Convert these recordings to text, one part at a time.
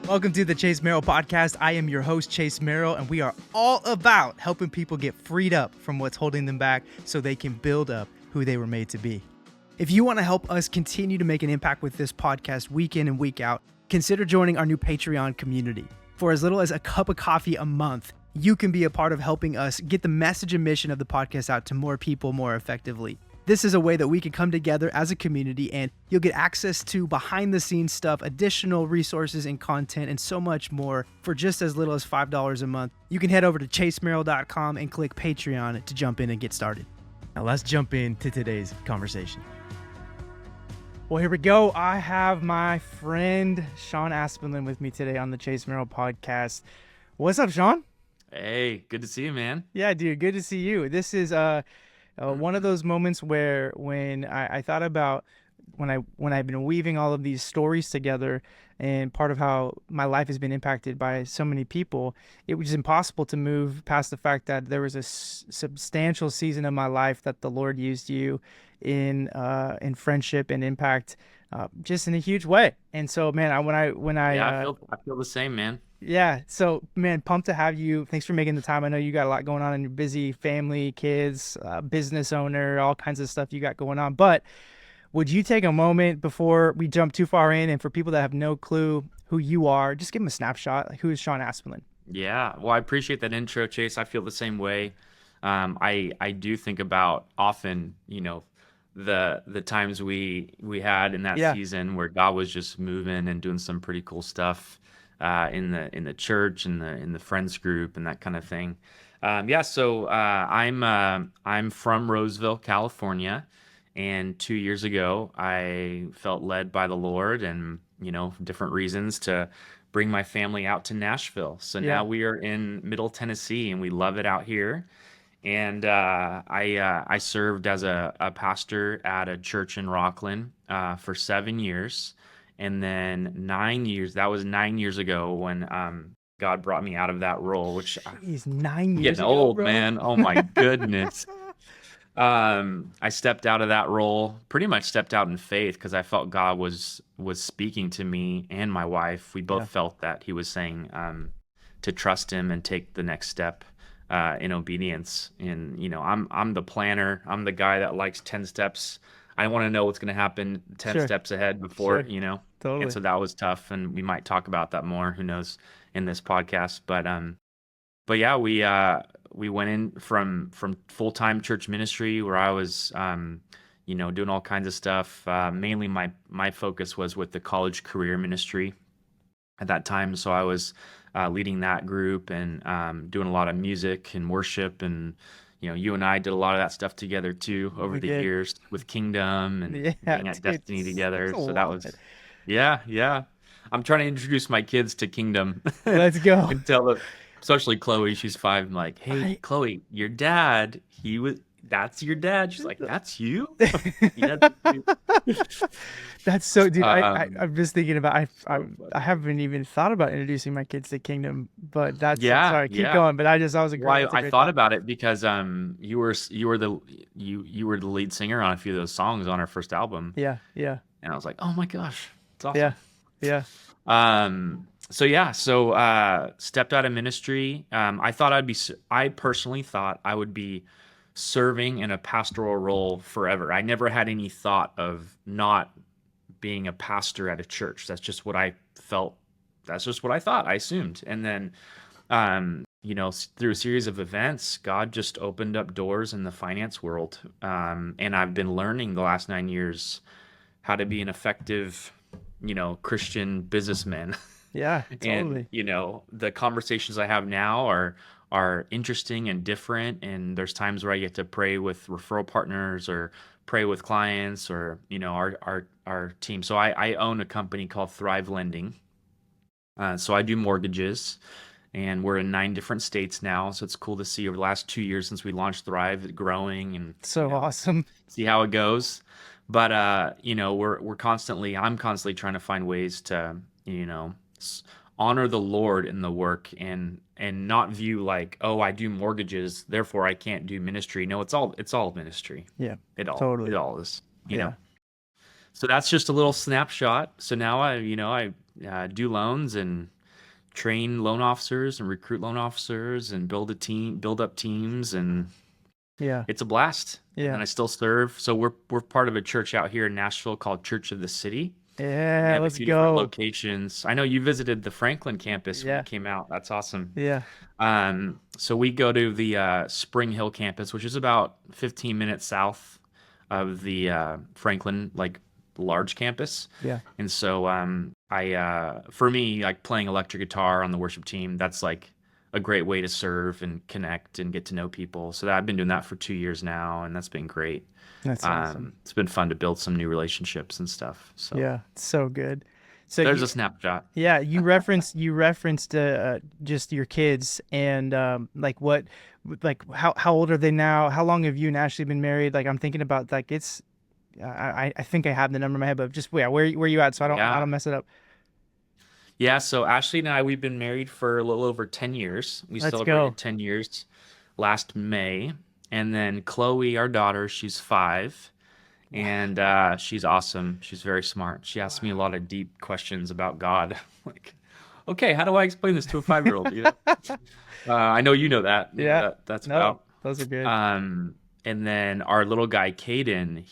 Welcome to the Chase Merrell podcast. I am your host, Chase Merrell, and we are all about helping people get freed up from what's holding them back so they can build up who they were made to be. If you want to help us continue to make an impact with this podcast week in and week out, consider joining our new Patreon community. For as little as a cup of coffee a month, you can be a part of helping us get the message and mission of the podcast out to more people more effectively. This is a way that we can come together as a community, and you'll get access to behind the scenes stuff, additional resources and content, and so much more for just as little as $5 a month. You can head over to chasemerrill.com and click Patreon to jump in and get started. Now let's jump into today's conversation. Well, here we go. I have my friend Sean Aspenlind with me today on the Chase Merrell podcast. What's up, Sean? Hey, good to see you, man. Yeah, dude, good to see you. This is one of those moments where when I thought about when I've been weaving all of these stories together, and part of how my life has been impacted by so many people, it was impossible to move past the fact that there was a substantial season of my life that the Lord used you in friendship and impact, just in a huge way. And so, man, I feel the same, man. Yeah. So, man, pumped to have you. Thanks for making the time. I know you got a lot going on in your busy family, kids, business owner, all kinds of stuff you got going on. But would you take a moment before we jump too far in, and for people that have no clue who you are, just give them a snapshot. Like, who is Sean Aspenlind? Yeah. Well, I appreciate that intro, Chase. I feel the same way. I do think about often, the times we had in that season where God was just moving and doing some pretty cool stuff. In the church and in the friends group and that kind of thing. So I'm from Roseville, California, and 2 years ago I felt led by the Lord and different reasons to bring my family out to Nashville. So now we are in Middle Tennessee and we love it out here. And I served as a pastor at a church in Rockland for 7 years. And then 9 years, that was 9 years ago when God brought me out of that role, which is 9 years getting ago, old, bro. man. Oh my goodness. I stepped out of that role, pretty much stepped out in faith because I felt God was speaking to me and my wife. We both felt that he was saying to trust him and take the next step in obedience. And, I'm the planner. I'm the guy that likes 10 steps. I want to know what's going to happen 10 steps ahead before, Totally. And so that was tough. And we might talk about that more, who knows, in this podcast. But yeah, we went in from full-time church ministry where I was, doing all kinds of stuff. Mainly my focus was with the college career ministry at that time. So I was leading that group and doing a lot of music and worship, and you and I did a lot of that stuff together too over the years with Kingdom and being at Destiny together. So that was, yeah. I'm trying to introduce my kids to Kingdom. Let's go. And tell them, especially Chloe, she's 5. I'm like, hey, Chloe, your dad, that's your dad. She's like, that's you? Yeah, that's you. That's so, dude. I'm just thinking about. I haven't even thought about introducing my kids to Kingdom, but that's sorry. Keep going. But I was a great. Well, I thought about it because you were the lead singer on a few of those songs on our first album. Yeah. And I was like, oh my gosh, it's awesome. Yeah. So stepped out of ministry. I personally thought I would be serving in a pastoral role forever. I never had any thought of not being a pastor at a church. That's just what I felt. That's just what I thought. I assumed. And then, through a series of events, God just opened up doors in the finance world. And I've been learning the last 9 years how to be an effective, Christian businessman. Yeah, totally. And, the conversations I have now are interesting and different. And there's times where I get to pray with referral partners or pray with clients or, our team. So I own a company called Thrive Lending. So I do mortgages, and we're in 9 different states now. So it's cool to see over the last 2 years since we launched Thrive, it growing and awesome. See how it goes. But, I'm constantly trying to find ways to, honor the Lord in the work and not view like, oh, I do mortgages, therefore I can't do ministry. No, it's all ministry. Yeah, it all is, you know. So that's just a little snapshot. So now I do loans and train loan officers and recruit loan officers and build up teams, and Yeah. it's a blast. Yeah. And I still serve. So we're part of a church out here in Nashville called Church of the City. We Yeah. have a Let's few different go. locations. I know you visited the Franklin campus when Yeah. you came out. That's awesome. Yeah. So we go to the Spring Hill campus, which is about 15 minutes south of the Franklin, like, large campus. Yeah. And so for me, like, playing electric guitar on the worship team, that's like a great way to serve and connect and get to know people. So I've been doing that for 2 years now, and that's been great. That's awesome. It's been fun to build some new relationships and stuff. So Yeah. It's so good. So there's a snapshot. yeah, you referenced just your kids and like how old are they now? How long have you and Ashley been married? Like I'm thinking about like it's I think I have the number in my head, but just where you at so I don't mess it up. Yeah, so Ashley and I, we've been married for a little over 10 years. We Let's celebrated go. 10 years last May. And then Chloe, our daughter, she's 5. And she's awesome. She's very smart. She asks me a lot of deep questions about God. Like, okay, how do I explain this to a 5-year-old? You know? I know you know that. You know Yeah. that's No, about. those are good. And then our little guy, Caden,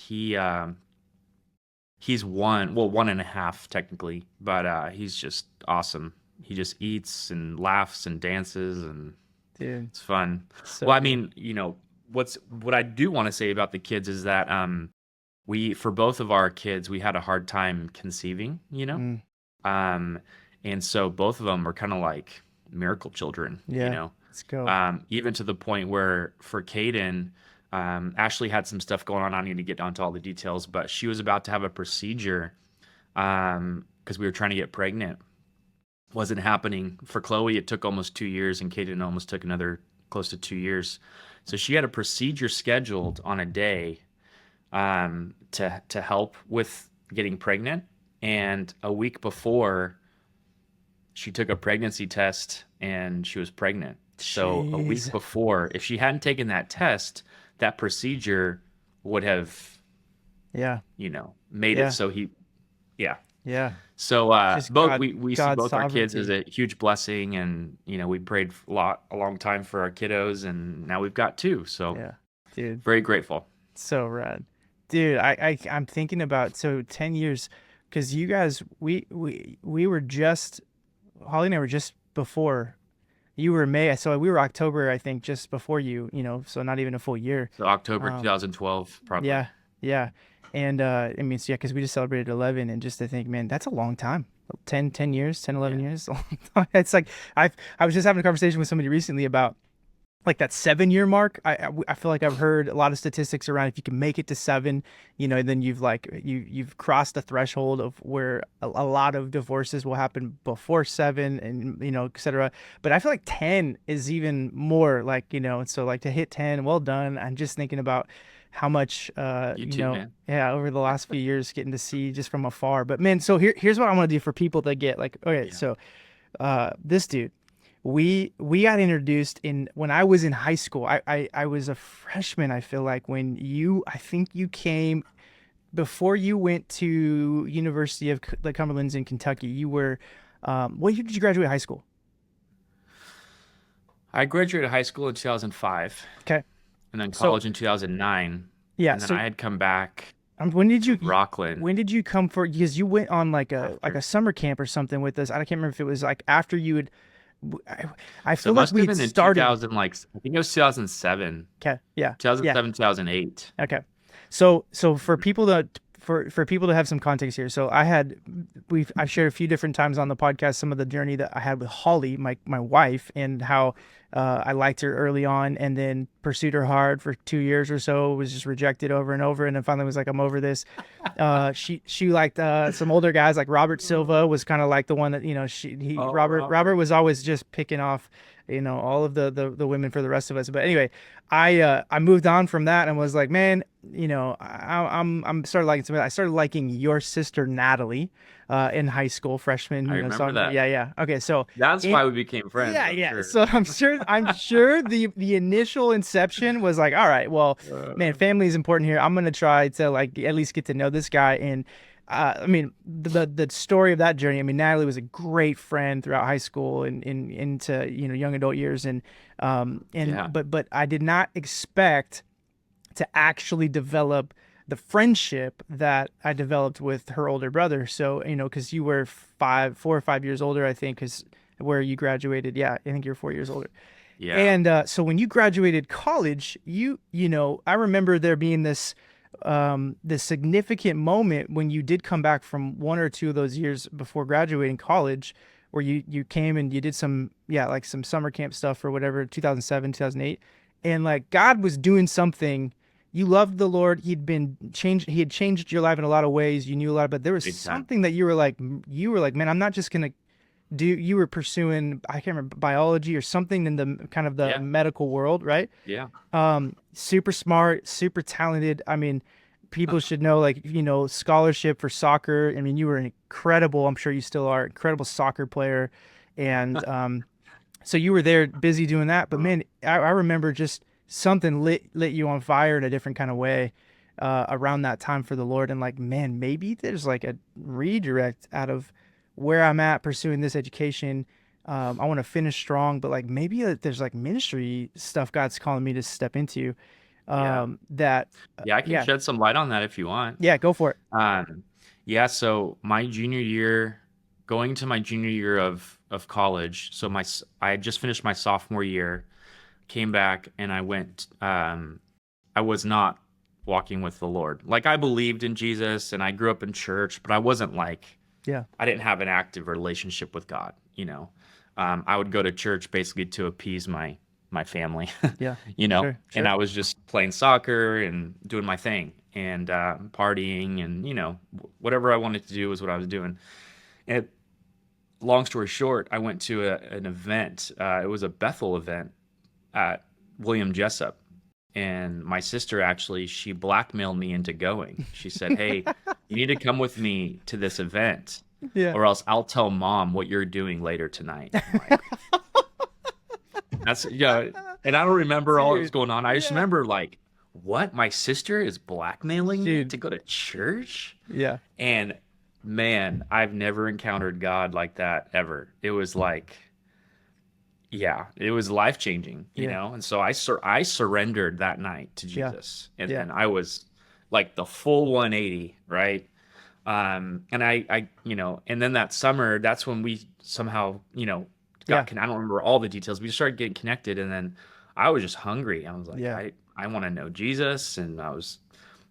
he's 1.5 technically, but he's just awesome. He just eats and laughs and dances, and Dude. it's fun. So Well, I good. mean, what I do want to say about the kids is that for both of our kids, we had a hard time conceiving, Mm, and so both of them are kind of like miracle children, yeah. Let's go. even to the point where for Caden, Ashley had some stuff going on. I don't need to get onto all the details, but she was about to have a procedure because we were trying to get pregnant. Wasn't happening. For Chloe, it took almost 2 years, and Caden almost took another close to 2 years. So she had a procedure scheduled on a day to help with getting pregnant. And a week before, she took a pregnancy test and she was pregnant. So a week Jeez. before, if she hadn't taken that test, that procedure would have, Yeah. made Yeah. it so yeah. Yeah. So Just both God, we see God's both our kids as sovereignty. a huge blessing, and we prayed a long time for our kiddos, and now we've got 2. So Yeah. Dude. very grateful. So rad. Dude, I'm thinking about 10 years because you guys we were just Holly and I were just before you were May, so we were October, I think, just before so not even a full year. So October Um 2012, probably. yeah, yeah. And I mean, so yeah, because we just celebrated 11, and just to think, man, that's a long time. 10 years, 10, 11 Yeah. years. A long time. It's like I was just having a conversation with somebody recently about like that 7-year mark. I feel like I've heard a lot of statistics around if you can make it to 7, then you've crossed the threshold of where a lot of divorces will happen before 7, and et cetera. But I feel like 10 is even more like, so like to hit 10, well done. I'm just thinking about how much You too, man. yeah, over the last few years getting to see just from afar. But man, so here's what I want to do for people that get like, okay, Yeah. so this dude, we got introduced when I was in high school. I was a freshman, I feel like, when I think you came before you went to University of the Cumberlands in Kentucky. You were what year did you graduate high school? I graduated high school in 2005, Okay. and then So college in 2009, yeah, and then so I had come back when did to Rockland when did you come for, because you went on like a after. summer camp or something with us. I can't remember if it was like after you had I So feel it like must we have had been in started. 2000, like I think it was 2007, Okay. Yeah. Yeah. 2007, 2008. Okay. So for people for people to have some context here. So I shared a few different times on the podcast some of the journey that I had with Holly, my wife, and how I liked her early on, and then pursued her hard for 2 years or so, was just rejected over and over, and then finally was like, I'm over this. She liked some older guys, like Robert Silva was kind of like the one that Oh, Robert was always just picking off all of the women for the rest of us. But anyway, I moved on from that and was like, man, I'm started liking somebody. I started liking your sister Natalie in high school, freshman. I remember that. Yeah. Okay, so That's why we became friends. yeah, I'm yeah. sure. So I'm sure the initial inception was like, all right, well, man, family is important here. I'm gonna try to like at least get to know this guy. And I mean, the story of that journey. I mean, Natalie was a great friend throughout high school and into young adult years, and Yeah. but I did not expect to actually develop the friendship that I developed with her older brother. So, because you were 4 or 5 years older, I think, because where you graduated. Yeah, I think you're 4 years older. Yeah. And so when you graduated college, I remember there being this significant moment when you did come back from 1 or 2 of those years before graduating college, where you came and you did some, yeah, like some summer camp stuff or whatever, 2007, 2008, and like God was doing something. You loved the Lord. He had changed your life in a lot of ways. You knew a lot, but there was Big time. something that you were like, man, I'm not just gonna you were pursuing, I can't remember, biology or something in the kind of the Yeah. medical world, right? Yeah. Super smart, super talented. I mean, people should know, like, scholarship for soccer. I mean, you were an incredible, I'm sure you still are, incredible soccer player. And so you were there busy doing that. But man, I remember just something lit you on fire in a different kind of way around that time for the Lord. And like, man, maybe there's like a redirect out of where I'm at pursuing this education. I want to finish strong, but like maybe there's like ministry stuff God's calling me to step into. Yeah. That, Yeah, I can yeah, shed some light on that if you want. yeah, go for it. Um, yeah, so my junior year, going to my junior year of college, so I had just finished my sophomore year, came back and I was not walking with the Lord. Like I believed in Jesus and I grew up in church, but I wasn't like Yeah, I didn't have an active relationship with God, you know. I would go to church basically to appease my family, yeah, you know, sure, and sure. I was just playing soccer and doing my thing and partying and whatever I wanted to do was what I was doing. And long story short, I went to an event. It was a Bethel event at William Jessup, and my sister actually she blackmailed me into going. She said, "Hey, you need to come with me to this event, Yeah. or else I'll tell mom what you're doing later tonight." I'm like, that's yeah, and I don't remember all that was Dude, going on. I just yeah. remember like, what? My sister is blackmailing me Dude, to go to church? yeah, And man, I've never encountered God like that ever. It was like, yeah, it was life changing, yeah, And so I surrendered that night to yeah, Jesus, and yeah, then I was like the full 180, right? And and then that summer, that's when we somehow, yeah, I don't remember all the details. We just started getting connected, and then I was just hungry. I was like, yeah, I want to know Jesus, and I was,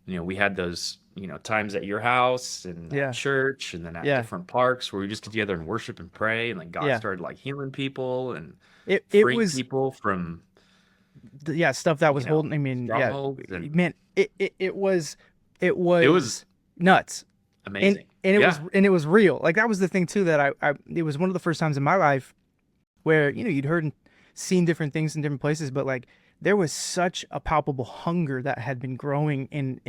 we had those, times at your house and at yeah, church, and then at yeah, different parks where we just get together and worship and pray, and then God yeah. started like healing people and It freeing was, people from, yeah, stuff that was holding. I mean, yeah, strongholds, and man, it it was was nuts. and amazing. and it was Yeah, and it was real. Like that was the thing too, that I it was one of the first times in my life where you'd heard and seen different things in different places, but like there was such a palpable hunger that had been growing in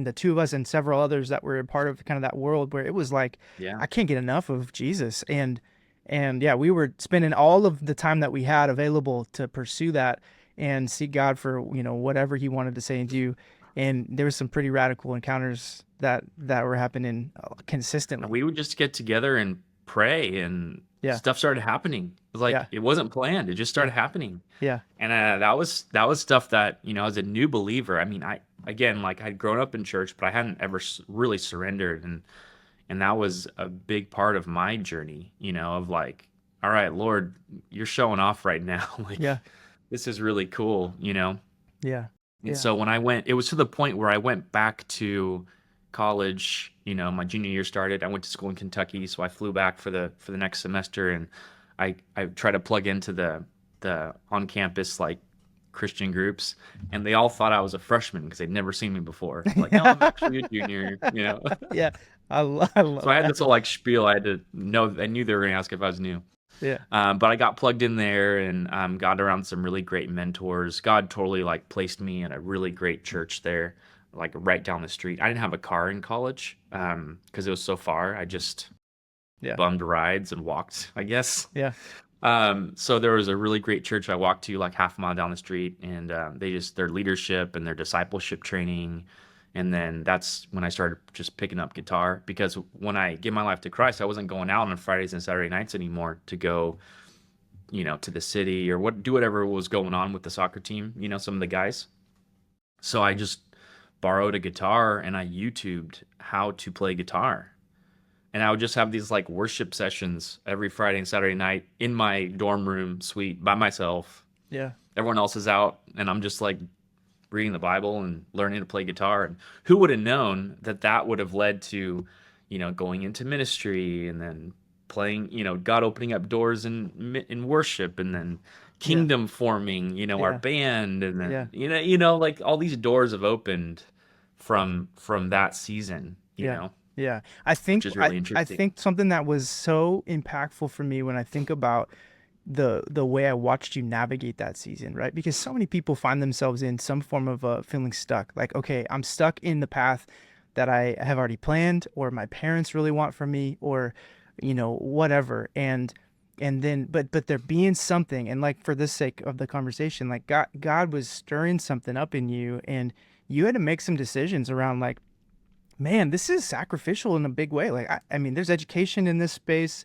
the two of us and several others that were a part of kind of that world, where it was like yeah. I can't get enough of Jesus. And yeah, we were spending all of the time that we had available to pursue that and seek God for whatever He wanted to say and do. And there was some pretty radical encounters that were happening And consistently. we would just get together and pray, and Yeah, stuff started happening. It was like yeah, it wasn't planned; it just yeah, started happening. yeah, And that was stuff that as a new believer. I mean, I again like I'd grown up in church, but I hadn't ever really surrendered, and that was a big part of my journey. Of like, all right, Lord, you're showing off right now. Like yeah, this is really cool. yeah, And yeah, so when I went, it was to the point where I went back to college. My junior year started. I went to school in Kentucky, so I flew back for the next semester, and I tried to plug into the on campus like Christian groups, and they all thought I was a freshman because they'd never seen me before. Like, no, I'm actually a junior. yeah. I So love I had that. this whole like spiel. I had to know. I knew they were gonna ask if I was new. Yeah, But I got plugged in there and got around some really great mentors. God totally like placed me in a really great church there, like right down the street. I didn't have a car in college because it was so far. I just yeah, bummed rides and walked, I guess. yeah, So there was a really great church I walked to like half a mile down the street, and their leadership and their discipleship training And then that's when I started just picking up guitar, because when I gave my life to Christ, I wasn't going out on Fridays and Saturday nights anymore to go, to the city or do whatever was going on with the soccer team, some of the guys. So I just borrowed a guitar and I YouTubed how to play guitar. And I would just have these like worship sessions every Friday and Saturday night in my dorm room suite by myself. Yeah. Everyone else is out and I'm just like reading the Bible and learning to play guitar. And who would have known that would have led to, going into ministry and then playing, God opening up doors in worship, and then kingdom forming, our band, and then, like all these doors have opened from that season, know. Yeah. I think, which is really interesting. I think something that was so impactful for me when I think about the way I watched you navigate that season, right? Because so many people find themselves in some form of feeling stuck. Like, okay, I'm stuck in the path that I have already planned, or my parents really want from me, or, whatever. And then, but there being something, and like for the sake of the conversation, like God was stirring something up in you, and you had to make some decisions around like, man, this is sacrificial in a big way. Like, I mean, there's education in this space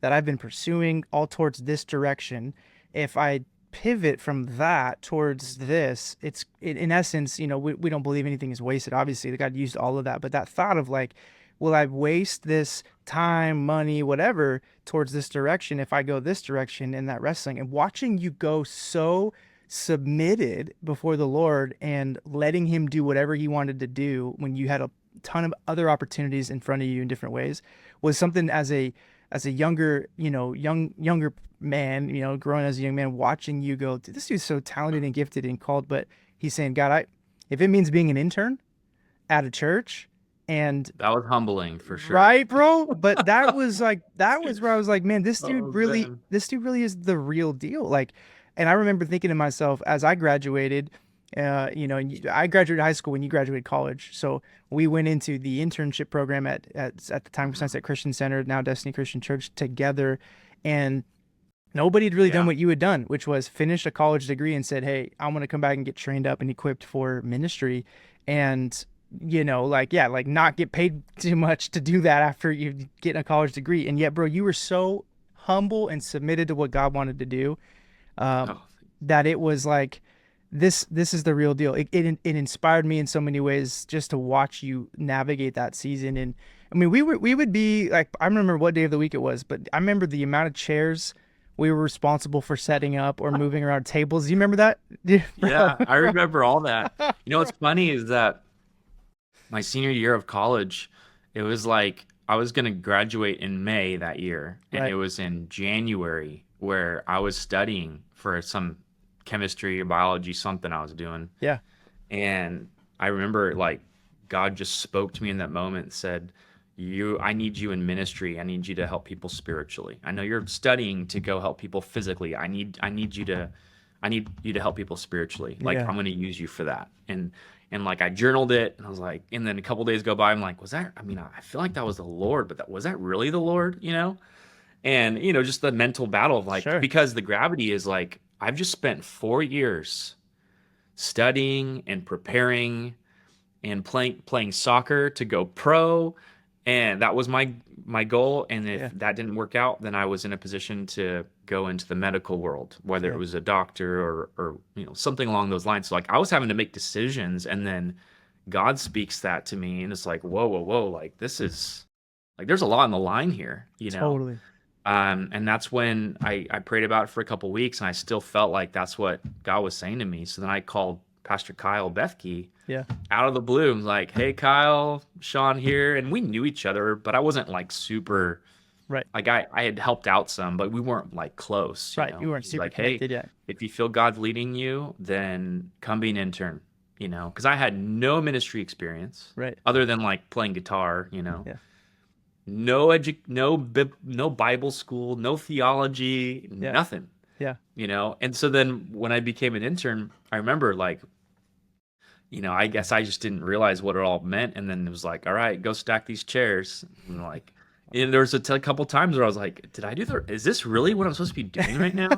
that I've been pursuing all towards this direction. If I pivot from that towards this, it's in essence, we don't believe anything is wasted. Obviously, God used all of that, but that thought of like, will I waste this time, money, whatever towards this direction if I go this direction in that wrestling? And watching you go so submitted before the Lord and letting him do whatever he wanted to do when you had a ton of other opportunities in front of you in different ways was something as a younger, younger man, growing as a young man, watching you go, dude, this dude's so talented and gifted and called, but he's saying, God, if it means being an intern at a church. And that was humbling for sure. Right, bro? But that was where I was like, man, this dude really is the real deal. Like, and I remember thinking to myself as I graduated, I graduated high school when you graduated college. So we went into the internship program at the time Sunset Christian Center, now Destiny Christian Church, together. And nobody had really done what you had done, which was finish a college degree and said, hey, I'm going to come back and get trained up and equipped for ministry. And, not get paid too much to do that after you get a college degree. And yet, bro, you were so humble and submitted to what God wanted to do that it was like, this is the real deal. It inspired me in so many ways just to watch you navigate that season. And I mean, we would be like, I remember what day of the week it was, but I remember the amount of chairs we were responsible for setting up or moving around tables. Do you remember that? Yeah, I remember all that. What's funny is that my senior year of college, it was like I was going to graduate in May that year, and It was in January where I was studying for some chemistry or biology, something I was doing. Yeah. And I remember like God just spoke to me in that moment and said, I need you in ministry. I need you to help people spiritually. I know you're studying to go help people physically. I need you to help people spiritually. Like, I'm going to use you for that. And like I journaled it, and I was like, and then a couple days go by, I'm like, I feel like that was the Lord, but was that really the Lord, And, just the mental battle of like, because the gravity is like, I've just spent 4 years studying and preparing and playing soccer to go pro. And that was my goal. And if that didn't work out, then I was in a position to go into the medical world, whether it was a doctor or something along those lines. So like I was having to make decisions, and then God speaks that to me, and it's like, whoa, like this is like there's a lot on the line here, Totally. And that's when I prayed about it for a couple of weeks, and I still felt like that's what God was saying to me. So then I called Pastor Kyle Bethke out of the blue. I'm like, hey, Kyle, Sean here. And we knew each other, but I wasn't like super, like I had helped out some, but we weren't like close. You weren't super like, connected hey, yet. If you feel God's leading you, then come be an intern, because I had no ministry experience other than like playing guitar, No no Bible school, no theology, nothing. Yeah. And so then when I became an intern, I remember like, I guess I just didn't realize what it all meant. And then it was like, all right, go stack these chairs. And like, and there was a couple times where I was like, is this really what I'm supposed to be doing right now?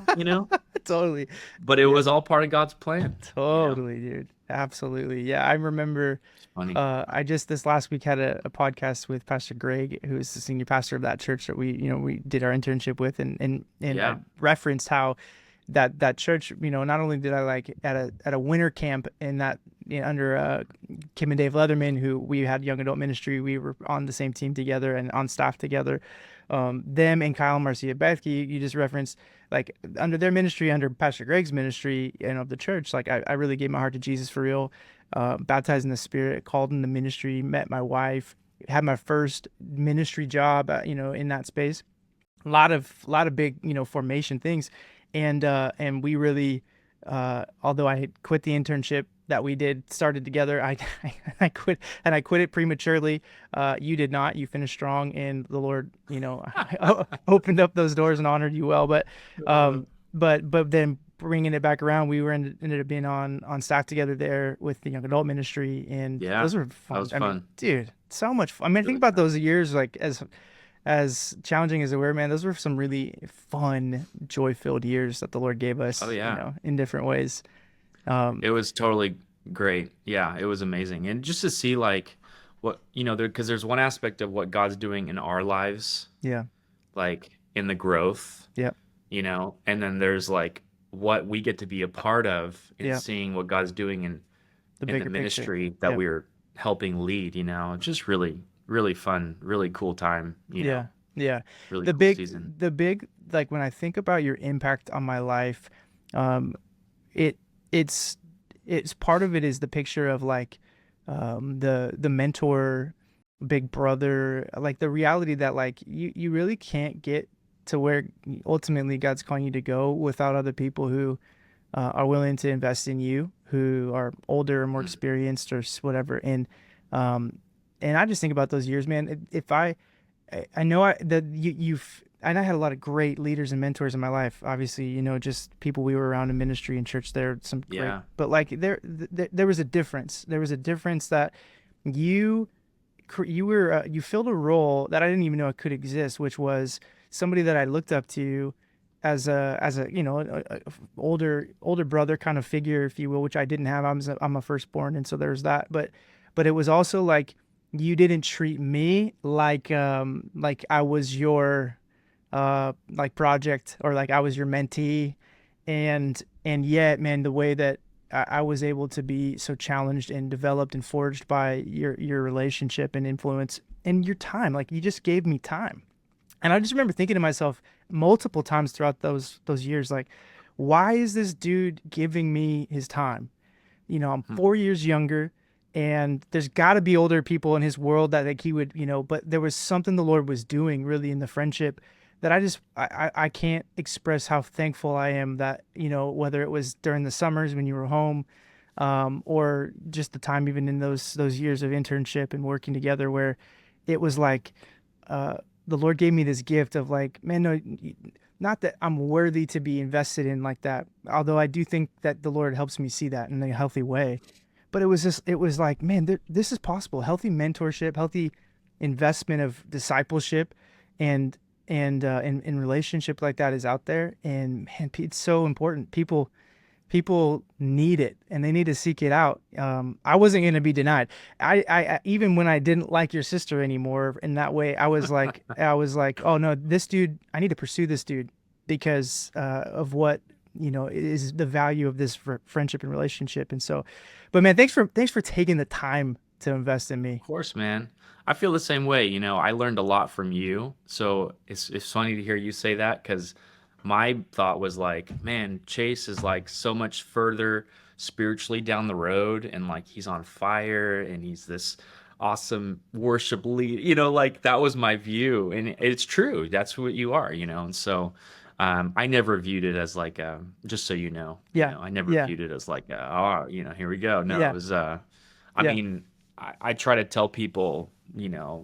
Totally. But it was all part of God's plan. Totally, dude. Absolutely. Yeah, I remember It's funny. I just this last week had a podcast with Pastor Greg, who is the senior pastor of that church that we did our internship with, and I Yeah. referenced how that church, not only did I like at a winter camp in that under Kim and Dave Leatherman, who we had young adult ministry, we were on the same team together and on staff together. Them and Kyle and Marcia Bethke, you just referenced, like under their ministry, under Pastor Greg's ministry and of the church, like I really gave my heart to Jesus for real, baptized in the Spirit, called in the ministry, met my wife, had my first ministry job, in that space. A lot of big, formation things, and we really, although I had quit the internship that we did started together, I quit, and I quit it prematurely. You did not. You finished strong, and the Lord, opened up those doors and honored you well. But Uh, but then bringing it back around, we ended up being on staff together there with the young adult ministry, and yeah, those were that fun. was I mean, fun. dude, so much fun. I mean, I think Really about fun. those years, like as challenging as they were, man, those were some really fun, joy-filled years that the Lord gave Oh us, yeah. in different ways. Um, It was totally great. Yeah, it was amazing. And just to see like what, because there's one aspect of what God's doing in our lives, yeah, like in the growth, yeah, and then there's like what we get to be a part of in yeah, seeing what God's doing the in the bigger picture. ministry that Yeah, we're helping lead, just really, really fun, really cool time, yeah, yeah. really The cool big, season. the big, like when I think about your impact on my life, um, it it's part of it is the picture of like the mentor, big brother, like the reality that like you really can't get to where ultimately God's calling you to go without other people who are willing to invest in you, who are older or more Mm. experienced or whatever. Um and I just think about those years, man. If I know that you've, and I had a lot of great leaders and mentors in my life. Obviously, just people we were around in ministry and church. There, some great, Yeah. but like there was a difference. There was a difference that you you filled a role that I didn't even know it could exist, which was somebody that I looked up to as a older brother kind of figure, if you will, which I didn't have. I'm a firstborn, and so there's that. But it was also like you didn't treat me like I was your like project, or like I was your mentee, and yet, man, the way that I was able to be so challenged and developed and forged by your relationship and influence and your time, like you just gave me time. And I just remember thinking to myself multiple times throughout those years, like, why is this dude giving me his time? I'm Hmm. 4 years younger, and there's got to be older people in his world that like he would, but there was something the Lord was doing really in the friendship that I can't express how thankful I am that, whether it was during the summers when you were home, or just the time even in those years of internship and working together, where it was like uh, the Lord gave me this gift of like, man, no, not that I'm worthy to be invested in like that, although I do think that the Lord helps me see that in a healthy way. But it was like, man, this is possible. Healthy mentorship, healthy investment of discipleship, and in relationship like that is out there, and man, it's so important. People need it, and they need to seek it out. I wasn't going to be denied. Even when I didn't like your sister anymore in that way, I was like, oh no, this dude, I need to pursue this dude because of what is the value of this friendship and relationship. And so, but man, thanks for taking the time to invest in Of me. course, man. I feel the same way. I learned a lot from you. So it's funny to hear you say that because my thought was like, man, Chase is like so much further spiritually down the road and like he's on fire and he's this awesome worship lead. Like that was my view. And it's true. That's what you are. And so I never viewed it as like just so Yeah, I never yeah, viewed it as like oh, here we go. No, it yeah, was I yeah, mean, I try to tell people, we're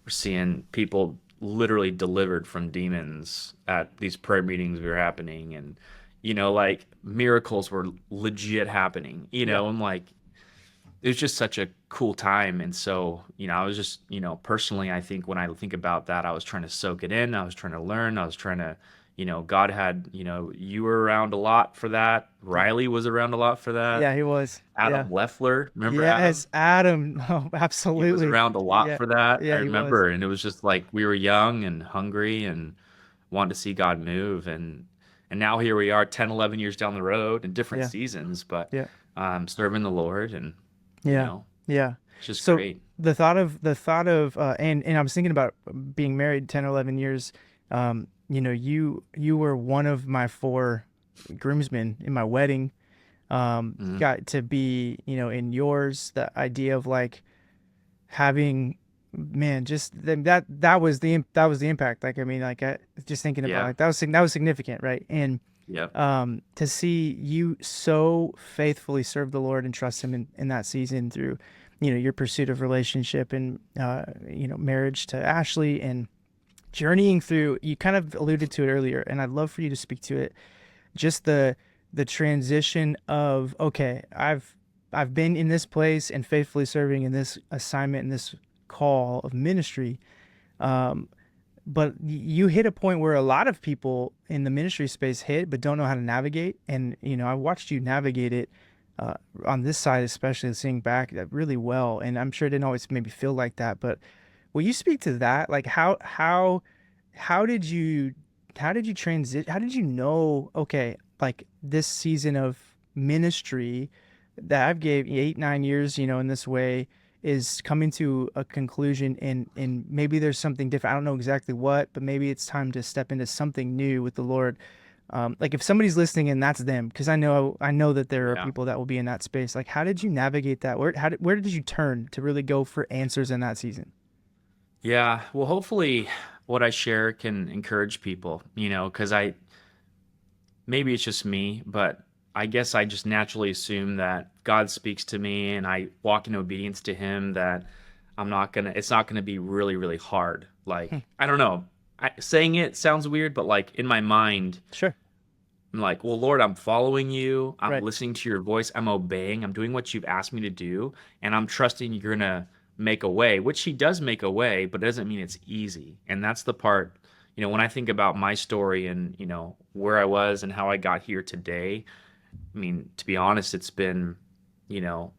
seeing people literally delivered from demons at these prayer meetings we were happening, and like miracles were legit happening. yeah, And like it was just such a cool time. And so, I was just, personally, I think when I think about that, I was trying to soak it in, I was trying to learn, I was trying to, God had, you were around a lot for that. Yeah. Riley was around a lot for that. Yeah, he was. Yeah. Adam Leffler, remember Adam? Yes, Adam. Oh, He was absolutely. around a lot Yeah. for that. I Yeah, he was. remember, and it was just like we were young and hungry and wanted to see God move, and now here we are 10, 11 years down the road in different Yeah. seasons, but Yeah. serving the Lord, and you Yeah. know, Yeah. it's just So great. the thought of and I was thinking about being married 10 or 11 years. You were one of my four groomsmen in my wedding. Mhm. Got to be, in yours, the idea of like having, man, just that was the impact. Like, I mean, like, just thinking about, Yeah. like, that was significant, right? And Yep. to see you so faithfully serve the Lord and trust Him in that season through, your pursuit of relationship and, marriage to Ashley, and journeying through, you kind of alluded to it earlier, and I'd love for you to speak to it, just the transition of, okay, I've been in this place and faithfully serving in this assignment and this call of ministry. Um, but you hit a point where a lot of people in the ministry space hit, but don't know how to navigate. And, I watched you navigate it on this side, especially seeing back that really well. And I'm sure it didn't always maybe feel like that, but will you speak to that? Like, how did you transit? How did you know, okay, like this season of ministry that I've gave 8, 9 years, in this way is coming to a conclusion, and maybe there's something different. I don't know exactly what, but maybe it's time to step into something new with the Lord. Like if somebody's listening and that's them, because I know that there are Yeah. people that will be in that space. Like, how did you navigate that? Where did you turn to really go for answers in that season? Yeah. Well, hopefully what I share can encourage people, because maybe it's just me, but I guess I just naturally assume that God speaks to me and I walk in obedience to Him, that it's not gonna be really, really hard. Hmm. Like, I don't know. Saying it sounds weird, but like in my mind, Sure. I'm like, well, Lord, I'm following you. I'm Right. listening to your voice. I'm obeying. I'm doing what you've asked me to do. And I'm trusting you're going to make a way, which He does make a way, but it doesn't mean it's easy. And that's the part, when I think about my story and, where I was and how I got here today. I mean, to be honest, it's been, you know,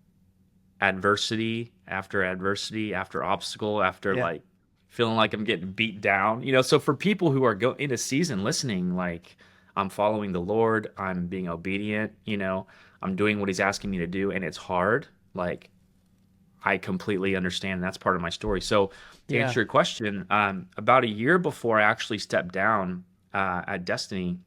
adversity after obstacle, after Yeah. like feeling like I'm getting beat down. So for people who are in a season listening, like I'm following the Lord, I'm being obedient, I'm doing what He's asking me to do, and it's hard. Like I completely understand. That's part of my story. So to Yeah. answer your question, about a year before I actually stepped down at Destiny,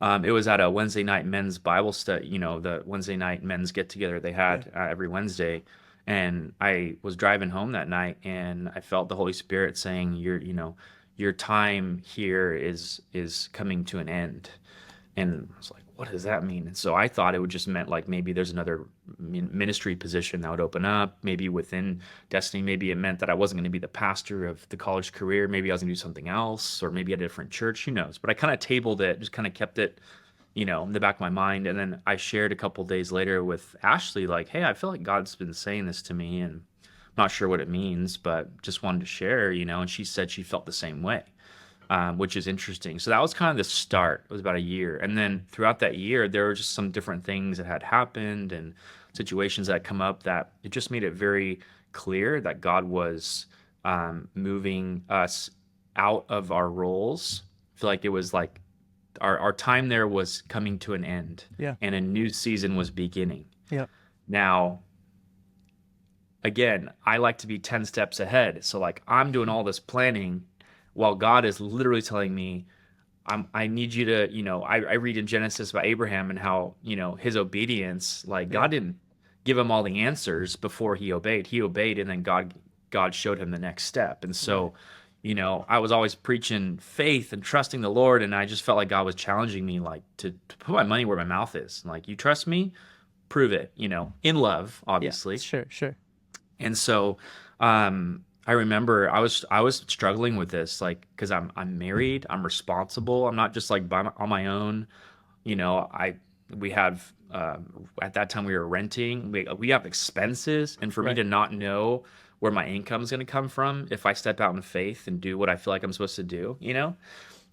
it was at a Wednesday night men's Bible study, the Wednesday night men's get together they Yeah. had every Wednesday. And I was driving home that night and I felt the Holy Spirit saying, your time here is coming to an end. And I was like, what does that mean? And so I thought it would just meant like maybe there's another ministry position that would open up, maybe within Destiny. Maybe it meant that I wasn't going to be the pastor of the college career. Maybe I was going to do something else, or maybe at a different church. Who knows? But I kind of tabled it, just kind of kept it, in the back of my mind. And then I shared a couple days later with Ashley, like, hey, I feel like God's been saying this to me, and I'm not sure what it means, but just wanted to share, and she said she felt the same way. Which is interesting. So that was kind of the start. It was about a year. And then throughout that year, there were just some different things that had happened and situations that had come up that it just made it very clear that God was moving us out of our roles. I feel like it was like our time there was coming to an end Yeah. and a new season was beginning. Yeah. Now, again, I like to be 10 steps ahead. So like I'm doing all this planning while God is literally telling me, I need you to, I read in Genesis about Abraham and how, his obedience, like Yeah. God didn't give him all the answers before he obeyed. He obeyed and then God showed him the next step. And Right. so, I was always preaching faith and trusting the Lord. And I just felt like God was challenging me, like to put my money where my mouth is. Like, you trust me, prove it, in love, Yeah. obviously. Sure. Sure. And so, I remember I was struggling with this, like, because I'm married, I'm responsible, I'm not just like on my own. We have at that time we were renting, we have expenses, and for me Right. to not know where my income is going to come from if I step out in faith and do what I feel like I'm supposed to do.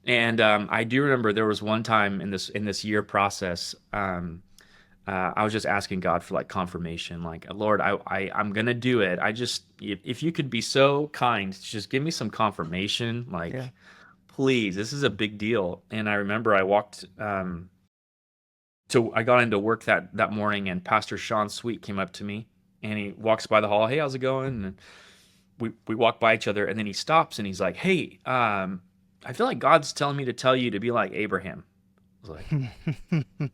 And I do remember there was one time in this year process, I was just asking God for like confirmation, like Lord, I'm gonna do it. I just if you could be so kind, to just give me some confirmation, Yeah. like please, this is a big deal. And I remember I walked so I got into work that morning, and Pastor Sean Sweet came up to me, and he walks by the hall. Hey, how's it going? And we walk by each other, and then he stops and he's like, Hey, I feel like God's telling me to tell you to be like Abraham. I was like,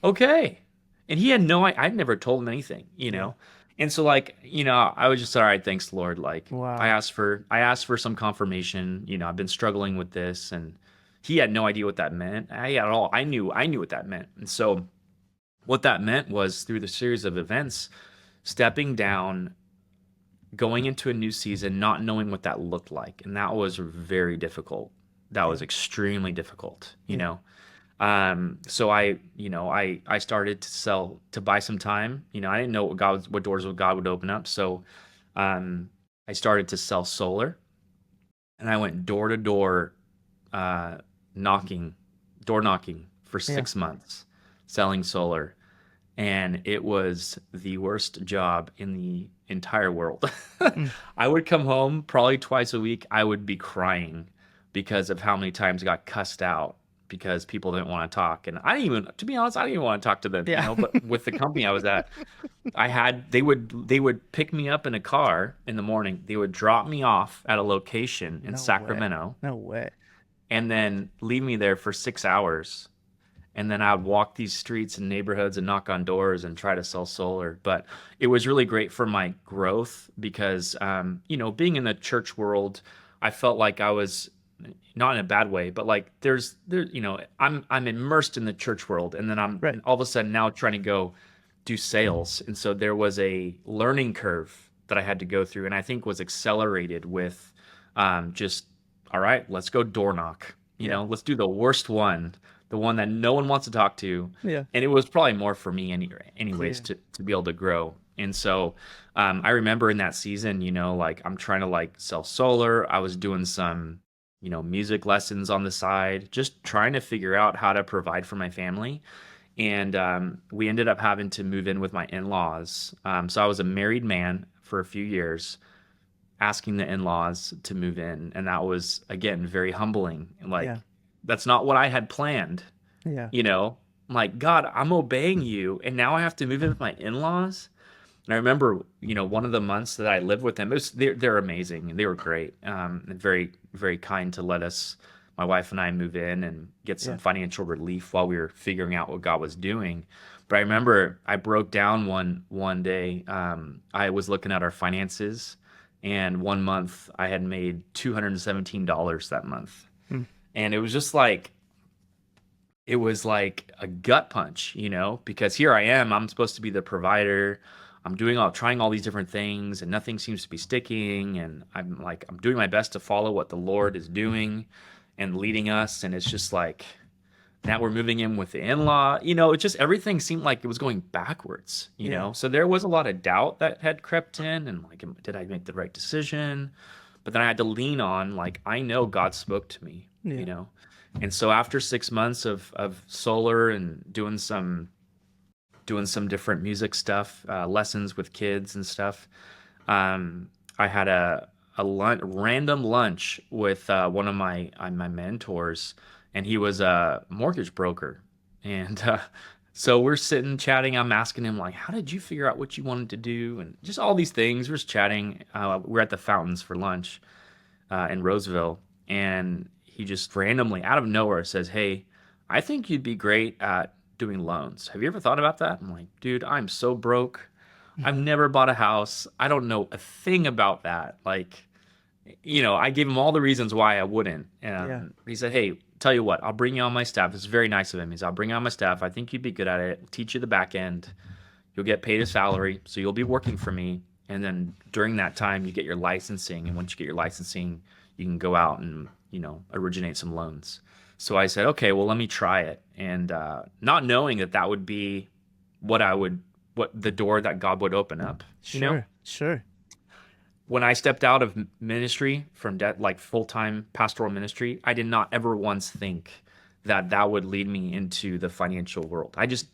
okay. And he had no, I'd never told him anything, you Yeah. know? And so like, I was just, all right, thanks Lord. Like Wow. I asked for some confirmation, I've been struggling with this, and he had no idea what that meant. I knew what that meant. And so what that meant was through the series of events, stepping down, going into a new season, not knowing what that looked like. And that was very difficult. That Yeah. was extremely difficult, Yeah. So I started to buy some time. I didn't know what doors God would open up. So I started to sell solar, and I went door to door, uh, knocking, door knocking for Yeah. 6 months, selling solar. And it was the worst job in the entire world. Mm. I would come home probably twice a week. I would be crying because of how many times I got cussed out because people didn't want to talk. And I didn't even, to be honest, I didn't even want to talk to them, Yeah. but with the company I was at, they would pick me up in a car in the morning. They would drop me off at a location in No way. Sacramento No way. and then leave me there for 6 hours, and then I would walk these streets and neighborhoods and knock on doors and try to sell solar. But it was really great for my growth because, being in the church world, I felt like I was not in a bad way, but like I'm immersed in the church world, and then I'm Right. all of a sudden now trying to go do sales, and so there was a learning curve that I had to go through, and I think was accelerated with just all right, let's go door knock. Yeah. Let's do the worst one, the one that no one wants to talk to. Yeah. And it was probably more for me Yeah. anyways to be able to grow. And so I remember in that season, like I'm trying to like sell solar. I was doing some, music lessons on the side, just trying to figure out how to provide for my family. And we ended up having to move in with my in-laws. So I was a married man for a few years, asking the in-laws to move in, and that was again very humbling. Like Yeah. that's not what I had planned, Yeah. you know. I'm like, God, I'm obeying you, and now I have to move in with my in-laws. And I remember, one of the months that I lived with them, they're amazing and they were great, and very very kind to let us, my wife and I, move in and get some Yeah. financial relief while we were figuring out what God was doing. But I remember I broke down one day. I was looking at our finances, and one month I had made $217 that month, Mm. and it was like a gut punch, because here I am, I'm supposed to be the provider. Trying all these different things, and nothing seems to be sticking. And I'm doing my best to follow what the Lord is doing and leading us. And it's just like, now we're moving in with the in-law, it just, everything seemed like it was going backwards, Yeah. So there was a lot of doubt that had crept in, and like, did I make the right decision? But then I had to lean on, like, I know God spoke to me, Yeah. And so after 6 months of solar and doing some different music stuff, lessons with kids and stuff, I had a random lunch with one of my mentors, and he was a mortgage broker, and so we're sitting chatting. I'm asking him like, "How did you figure out what you wanted to do?" And just all these things. We're just chatting. We're at the fountains for lunch in Roseville, and he just randomly out of nowhere says, "Hey, I think you'd be great at doing loans. Have you ever thought about that?" I'm like, "Dude, I'm so broke. I've never bought a house. I don't know a thing about that." Like, I gave him all the reasons why I wouldn't. Yeah. He said, "Hey, tell you what, I'll bring you on my staff." It's very nice of him. He said, "I'll bring you on my staff. I think you'd be good at it. I'll teach you the back end. You'll get paid a salary, so you'll be working for me. And then during that time, you get your licensing. And once you get your licensing, you can go out and, originate some loans." So I said, "Okay, well, let me try it." And not knowing that would be what the door that God would open up, Sure. Sure. when I stepped out of ministry from like full-time pastoral ministry, I did not ever once think that that would lead me into the financial world. It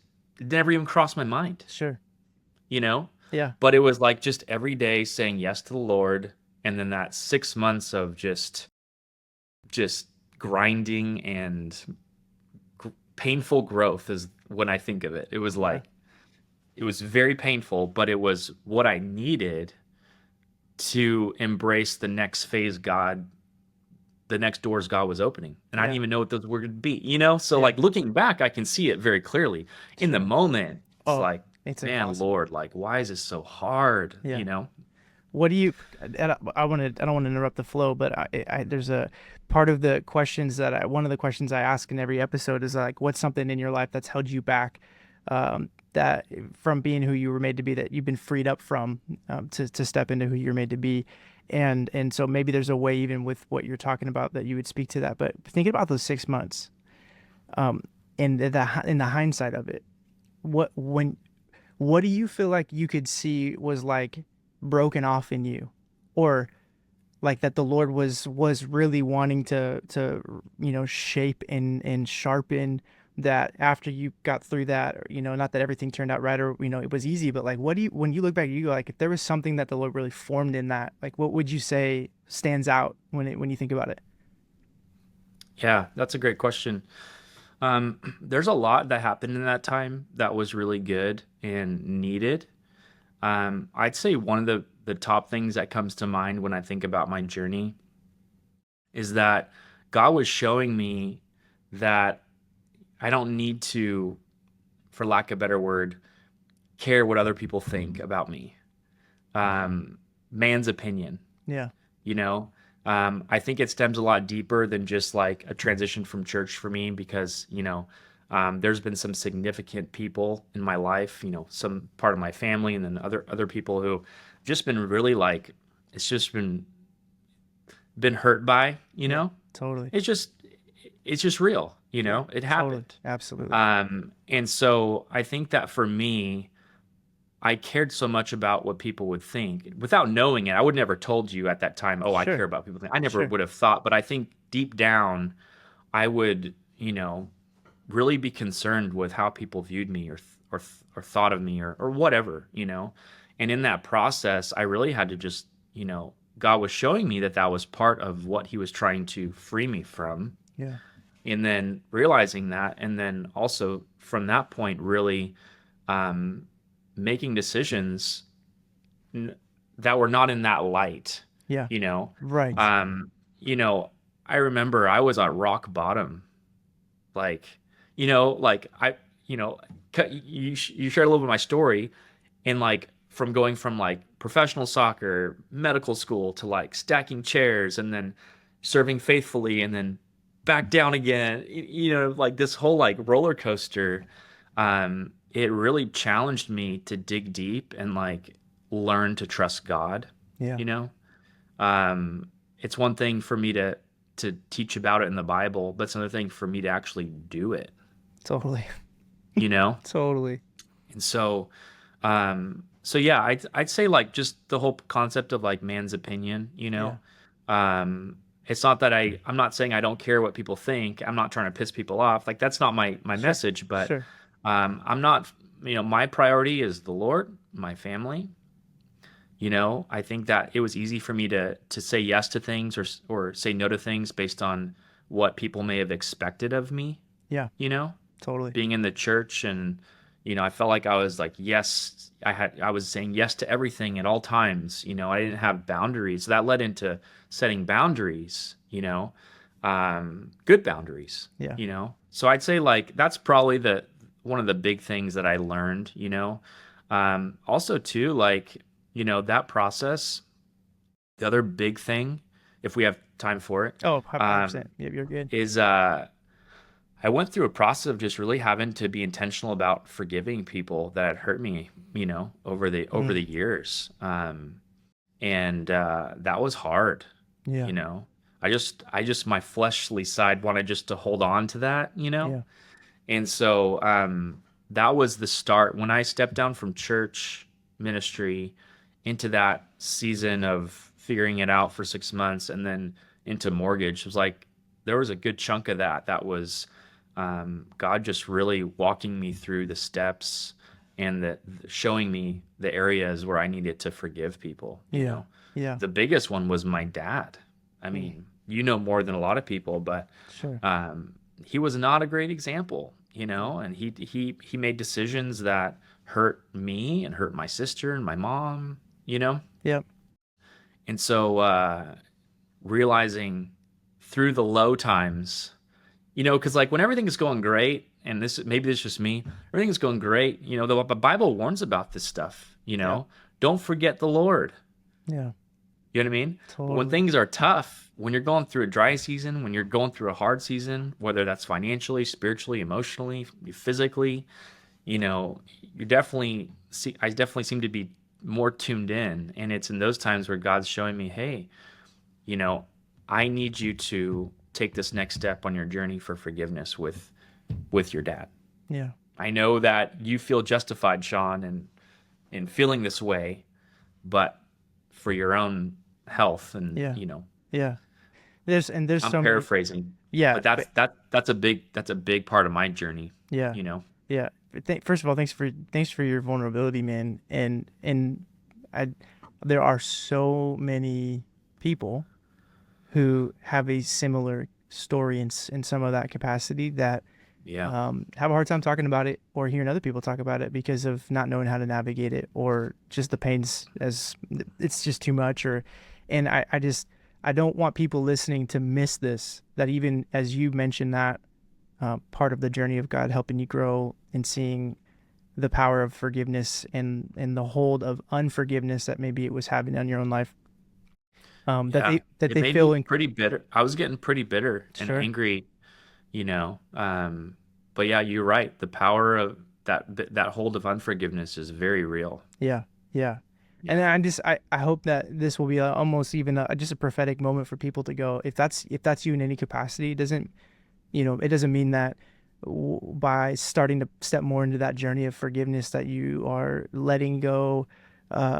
never even crossed my mind, Sure. you know? Yeah. But it was like just every day saying yes to the Lord, and then that 6 months of just grinding and painful growth is when I think of it. It was Yeah. like it was very painful, but it was what I needed to embrace the next phase the next doors God was opening. And I didn't Yeah. even know what those were going to be, you know? So Yeah. like looking back, I can see it very clearly. In the Sure. moment, it's Oh, like, it's man, impossible. Lord, like, why is this so hard? Yeah. You know? What do you? And I don't want to interrupt the flow, but there's a part of the questions one of the questions I ask in every episode is like, what's something in your life that's held you back, that from being who you were made to be, that you've been freed up from, to step into who you're made to be, and so maybe there's a way even with what you're talking about that you would speak to that. But thinking about those 6 months, um, and in the hindsight of it, what when what do you feel like you could see was like broken off in you, or like that the Lord was really wanting to shape and sharpen, that after you got through that, or, not that everything turned out right, or it was easy, but like what do you, when you look back, you go like, if there was something that the Lord really formed in that, like what would you say stands out when you think about it? Yeah, that's a great question. There's a lot that happened in that time that was really good and needed. I'd say one of the top things that comes to mind when I think about my journey is that God was showing me that I don't need to, for lack of a better word, care what other people think about me. Man's opinion, Yeah. you know? I think it stems a lot deeper than just like a transition from church for me because, there's been some significant people in my life, some part of my family and then other people who just been really like, it's just been hurt by, Yeah. Totally. it's just, it's just real, Yeah. it Totally. happened. Absolutely. And so I think that for me, I cared so much about what people would think without knowing it. I would never told you at that time, oh, I care Sure. about people think. I never Sure. would have thought, but I think deep down, I would, really be concerned with how people viewed me or thought of me or whatever. And in that process, I really had to just, God was showing me that that was part of what He was trying to free me from, Yeah. and then realizing that, and then also from that point, really um, making decisions that were not in that light, Yeah. you know. Right. Um, I remember I was at rock bottom, like, like you know, you shared a little bit of my story, and like from going from like professional soccer, medical school to like stacking chairs and then serving faithfully and then back down again, like this whole like roller coaster. It really challenged me to dig deep and like learn to trust God, Yeah. you know. It's one thing for me to teach about it in the Bible, but it's another thing for me to actually do it, Totally. you know? Totally. And so yeah, I'd say like just the whole concept of like man's opinion, Yeah. it's not that I'm not saying I don't care what people think. I'm not trying to piss people off. Like that's not my Sure. message, but Sure. I'm not, my priority is the Lord, my family. I think that it was easy for me to say yes to things or say no to things based on what people may have expected of me, Yeah. you know, Totally. being in the church. And I felt like I was like, yes, I was saying yes to everything at all times. I didn't have boundaries. That led into setting boundaries, good boundaries, Yeah. so I'd say like that's probably the one of the big things that I learned, also too, like, that process. The other big thing, if we have time for it, Oh, um, 100%. Yeah, you're good. is I went through a process of just really having to be intentional about forgiving people that had hurt me, over Mm. the years. And that was hard, Yeah. you know. I just my fleshly side wanted just to hold on to that. Yeah. And so that was the start when I stepped down from church ministry into that season of figuring it out for 6 months and then into mortgage. It was like there was a good chunk of that was God just really walking me through the steps and showing me the areas where I needed to forgive people. You Yeah. know, Yeah. the biggest one was my dad. I mean, you know more than a lot of people, but Sure. he was not a great example, and he made decisions that hurt me and hurt my sister and my mom. Yep. And so realizing through the low times, because like when everything is going great, and maybe it's just me, everything is going great. The Bible warns about this stuff. Yeah. Don't forget the Lord. Yeah. You know what I mean? But when Totally. things are tough, when you're going through a dry season, when you're going through a hard season, whether that's financially, spiritually, emotionally, physically, you definitely I definitely seem to be more tuned in. And it's in those times where God's showing me, hey, I need you to take this next step on your journey for forgiveness with your dad. Yeah. I know that you feel justified, Sean, in feeling this way, but for your own health and Yeah. Yeah. There's I'm so many. paraphrasing, Yeah. but that's a big part of my journey. Yeah. Yeah. First of all, thanks for your vulnerability, man. And there are so many people who have a similar story in some of that capacity that Yeah. have a hard time talking about it or hearing other people talk about it because of not knowing how to navigate it, or just the pains as it's just too much. And I don't want people listening to miss this, that even as you mentioned that part of the journey of God helping you grow and seeing the power of forgiveness and the hold of unforgiveness that maybe it was having on your own life. Yeah. That It they made feel me pretty bitter. I was getting pretty bitter and sure. angry, you know. But yeah, you're right. The power of that hold of unforgiveness is very real. Yeah. Yeah. And Yeah. I hope that this will be almost even just a prophetic moment for people to go, if that's you in any capacity, it doesn't mean that by starting to step more into that journey of forgiveness that you are letting go,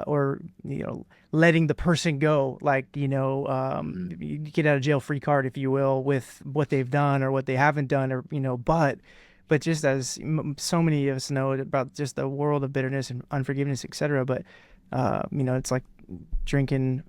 or letting the person go, like Mhm. you get out of jail free card, if you will, with what they've done or what they haven't done, or but just as so many of us know about just the world of bitterness and unforgiveness, etc. But it's like drinking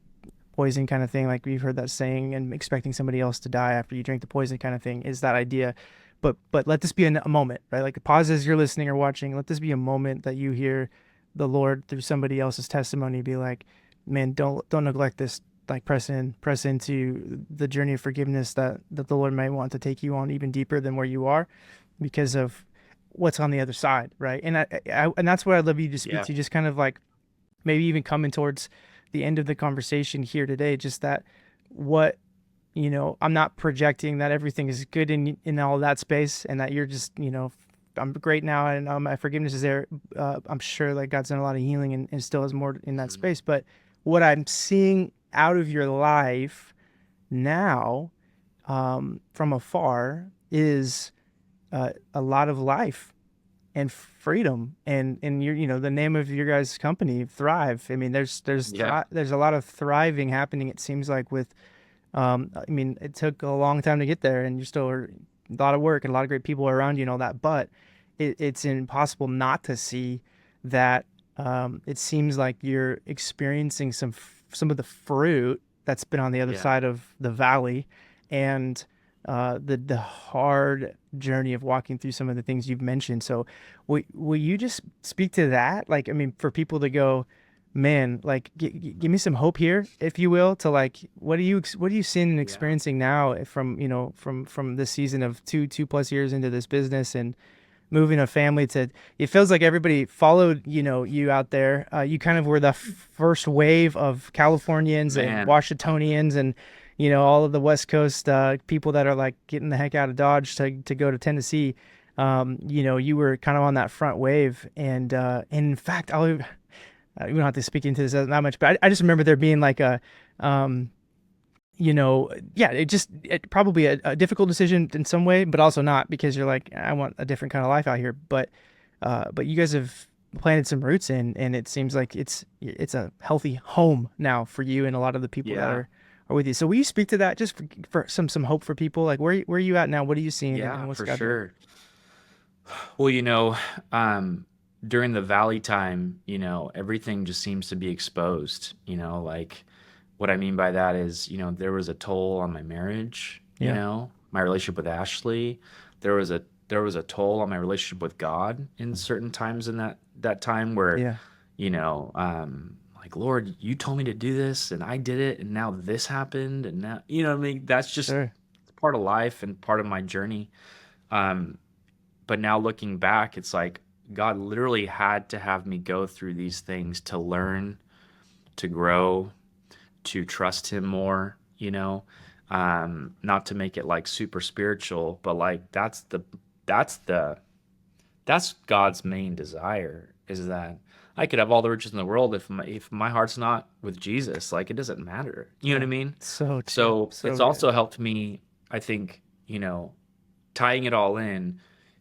poison kind of thing. Like we've heard that saying, and expecting somebody else to die after you drink the poison kind of thing is that idea. But let this be a moment, right? Like pause as you're listening or watching. Let this be a moment that you hear the Lord through somebody else's testimony be like, man, don't neglect this. Like press into the journey of forgiveness that the Lord may want to take you on even deeper than where you are, because of what's on the other side, right? And and that's what I'd love you to speak Yeah. to, just kind of like maybe even coming towards the end of the conversation here today, just that what, I'm not projecting that everything is good in all that space, and that you're just, I'm great now and my forgiveness is there. I'm sure like God's done a lot of healing and still has more in that Mhm. space. But what I'm seeing out of your life now, from afar, is a lot of life and freedom, and the name of your guys' company, Thrive. I mean, Yeah. there's a lot of thriving happening, it seems like, with I mean, it took a long time to get there, and you're still a lot of work and a lot of great people around you and all that, but it's impossible not to see that. It seems like you're experiencing some of the fruit that's been on the other Yeah. side of the valley, and the hard journey of walking through some of the things you've mentioned. So will you just speak to that? Like, I mean, for people to go, man, like give me some hope here, if you will, to like, what are you seeing and Yeah. experiencing now from, from this season of two plus years into this business and moving a family to, it feels like everybody followed, you out there. You kind of were the first wave of Californians and Man. Washingtonians and, all of the West Coast people that are like getting the heck out of Dodge to go to Tennessee. You were kind of on that front wave. And in fact, we don't have to speak into this that much, but I just remember there being like um, yeah, it probably a difficult decision in some way, but also not, because you're like, I want a different kind of life out here. But you guys have planted some roots in, and it seems like it's a healthy home now for you and a lot of the people that Yeah. are with you. So will you speak to that just for some hope for people? Like where are you at now? What are you seeing, and Yeah, what's for God doing? sure. Well, um, during the valley time, everything just seems to be exposed. Like what I mean by that is, there was a toll on my marriage, Yeah. my relationship with Ashley. There was a toll on my relationship with God in certain times in that time where, Yeah. like, Lord, you told me to do this and I did it and now this happened and now, what I mean, that's just Sure. part of life and part of my journey. Um, but now looking back, it's like God literally had to have me go through these things to learn, to grow, to trust Him more, not to make it like super spiritual, but like that's the that's God's main desire is that I could have all the riches in the world if my heart's not with Jesus, like it doesn't matter. You know what I Yeah. mean? So true. So it's So good. also helped me, I think, tying it all in,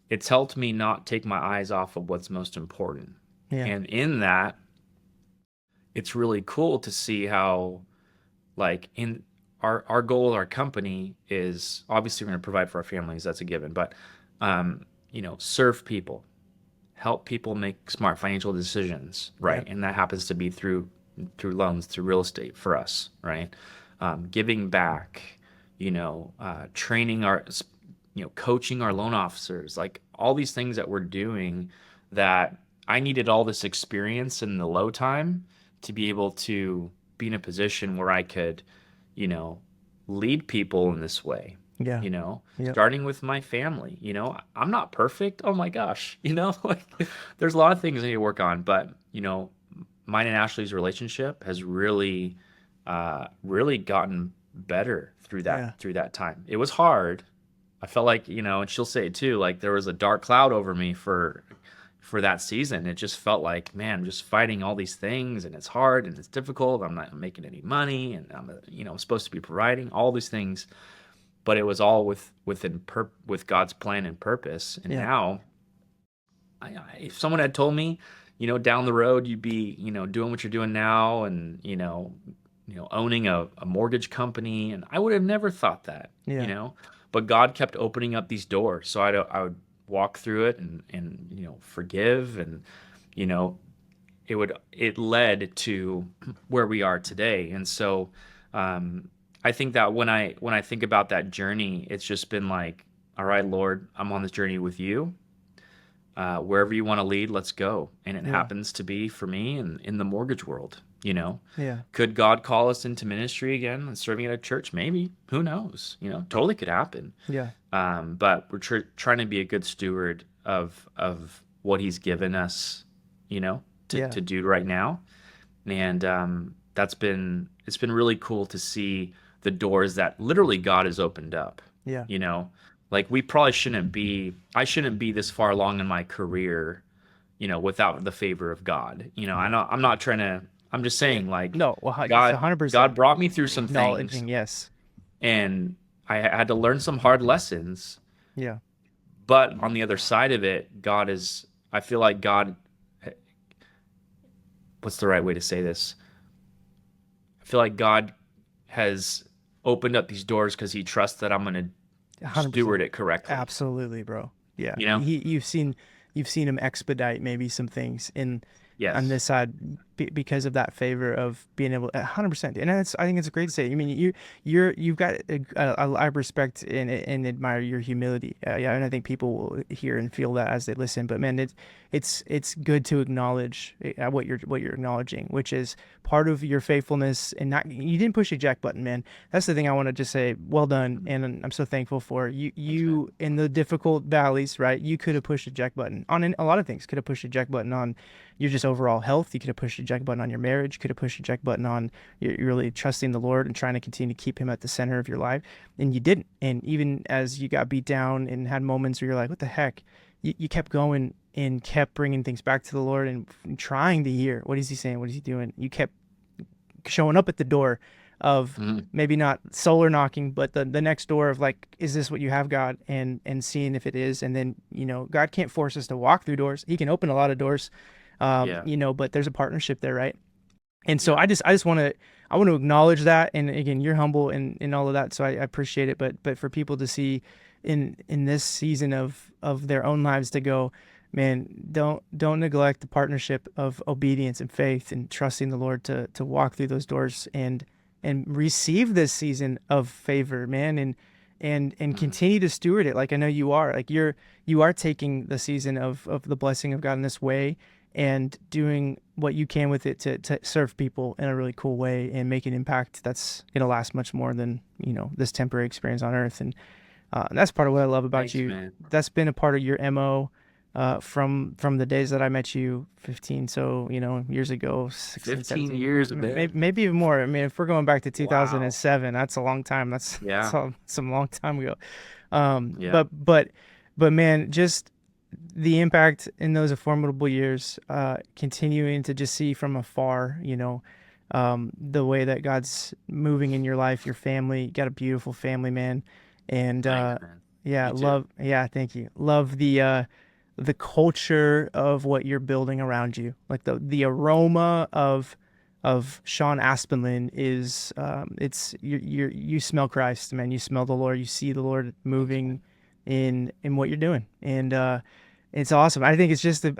it's helped me not take my eyes off of what's most important. Yeah. And in that, it's really cool to see how, like, in our goal, our company is obviously we're going to provide for our families, that's a given, but, serve people, help people make smart financial decisions, Yeah. right? And that happens to be through loans, through real estate for us, right? Giving back, training coaching our loan officers, like all these things that we're doing that I needed all this experience in the low time to be able to be in a position where I could, you know, lead people in this way, Yeah. Yep. starting with my family. I'm not perfect. Oh my gosh, like there's a lot of things I need to work on, but, mine and Ashley's relationship has really gotten better through that Yeah. through that time. It was hard. I felt like, and she'll say it too, like there was a dark cloud over me for that season. It just felt like, man, I'm just fighting all these things and it's hard and it's difficult. I'm not making any money and I'm supposed to be providing all these things, but it was all with God's plan and purpose. And Yeah. now, if someone had told me, down the road you'd be, doing what you're doing now and, owning a mortgage company, and I would have never thought that, Yeah. but God kept opening up these doors. So I would walk through it and forgive, and, you know, it led to where we are today. And so, I think that when I think about that journey, it's just been like, all right, Lord, I'm on this journey with you. Wherever you want to lead, let's go. And it Yeah. happens to be for me in the mortgage world. Yeah. Could God call us into ministry again and serving at a church? Maybe. Who knows? Totally could happen. Yeah. But we're trying to be a good steward of what He's given us, to, Yeah. to do right now. And it's been really cool to see the doors that literally God has opened up. Yeah. You know, like we probably I shouldn't be this far along in my career, without the favor of God. I'm not trying to. I'm just saying, like, No, well, God 100% God brought me through some things, acknowledging. Yes. and I had to learn some hard lessons. Yeah. But on the other side of it, I feel like God, what's the right way to say this? I feel like God has opened up these doors because He trusts that I'm going to 100%. steward it correctly. Absolutely, bro. Yeah. You know? You've seen him expedite maybe some things in on Yes. this side because of that favor of being able 100%. And I think it's great to say. I mean, you've got I respect and admire your humility. Yeah, and I think people will hear and feel that as they listen. But man, it's good to acknowledge what you're acknowledging, which is part of your faithfulness. And not, you didn't push a jack button, man. That's the thing I want to just say. Well done, and I'm so thankful for you. Thanks, man. You in the difficult valleys, right? You could have pushed a jack button on a lot of things. Could have pushed a jack button on your just overall health. You could have pushed a jack button on your marriage. Could have pushed a jack button on you're really trusting the Lord and trying to continue to keep Him at the center of your life, and you didn't. And even as you got beat down and had moments where you're like, "What the heck?" You kept going and kept bringing things back to the Lord and trying to hear, what is He saying? What is He doing? You kept showing up at the door of Mhm. maybe not solar knocking, but the next door of like, is this what you have, God? And seeing if it is. And then, God can't force us to walk through doors. He can open a lot of doors. Yeah. But there's a partnership there, right? And so I just want to acknowledge that. And again, you're humble and all of that. So I appreciate it. But for people to see in this season of their own lives to go, man, don't neglect the partnership of obedience and faith and trusting the Lord to walk through those doors and receive this season of favor, man, and continue to steward it. Like I know you are, like you are taking the season of the blessing of God in this way and doing what you can with it to serve people in a really cool way and make an impact that's going to last much more than, this temporary experience on earth. And that's part of what I love about Thanks, you. man. That's been a part of your MO from the days that I met you 15 years ago, 16, 15 17, years, man. maybe even more. I mean, if we're going back to 2007, that's a long time. That's some long time ago. Yeah. But man, just the impact in those formidable years, continuing to just see from afar, the way that God's moving in your life, your family. You got a beautiful family, man. And Thanks, man. thank you. Love the culture of what you're building around you. Like the aroma of Sean Aspenlind is you smell Christ, man. You smell the Lord. You see the Lord moving in what you're doing, and it's awesome. I think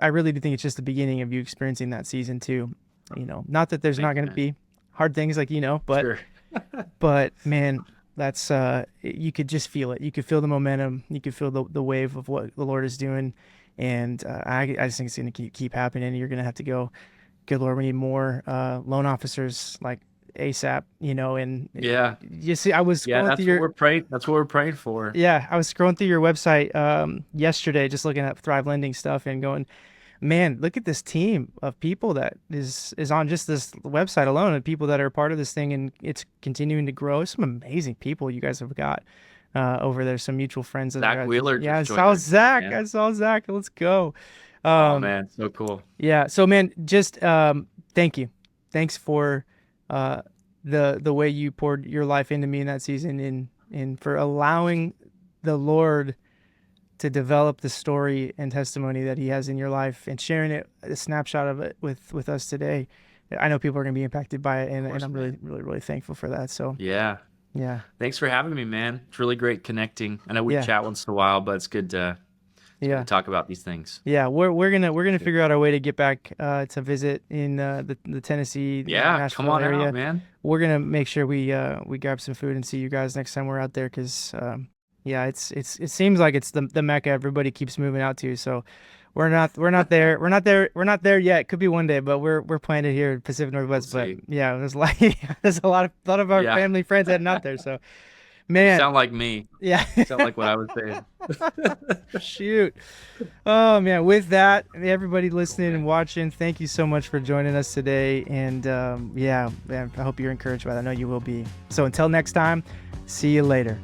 I really do think it's just the beginning of you experiencing that season too. Not that there's not going to be hard things like but Sure. but man, that's you could just feel it. You could feel the momentum. You could feel the wave of what the Lord is doing, and I just think it's going to keep happening. You're going to have to go, good Lord, we need more loan officers like ASAP. And Yeah. you see, I was scrolling That's through what we're praying. That's what we're praying for. Yeah, I was scrolling through your website yesterday, just looking at Thrive Lending stuff and going, man, look at this team of people that is on just this website alone, and people that are part of this thing, and it's continuing to grow. Some amazing people you guys have got over there. Some mutual friends. Zach Wheeler. Yeah, I just saw joined Zach. our team, I saw Zach. Let's go. Oh man, so cool. Yeah. So man, just thank you. Thanks for the way you poured your life into me in that season, and for allowing the Lord to develop the story and testimony that he has in your life and sharing it, a snapshot of it with us today. I know people are going to be impacted by it, and I'm really, really, really thankful for that. So Yeah. Thanks for having me, man. It's really great connecting. I know we chat once in a while, but it's good to talk about these things. Yeah, we're gonna figure out our way to get back to visit in the Tennessee, Nashville come on area. out, man. We're gonna make sure we grab some food and see you guys next time we're out there, because it seems like it's the Mecca everybody keeps moving out to. So we're not there yet. Could be one day, but we're planning here in Pacific Northwest. We'll but yeah, there's a lot of our family friends heading out there. So man, sound like me. Yeah, sound like what I was saying. Shoot. Oh man, with that, everybody listening and watching, thank you so much for joining us today. And man, I hope you're encouraged by that. I know you will be. So until next time, see you later.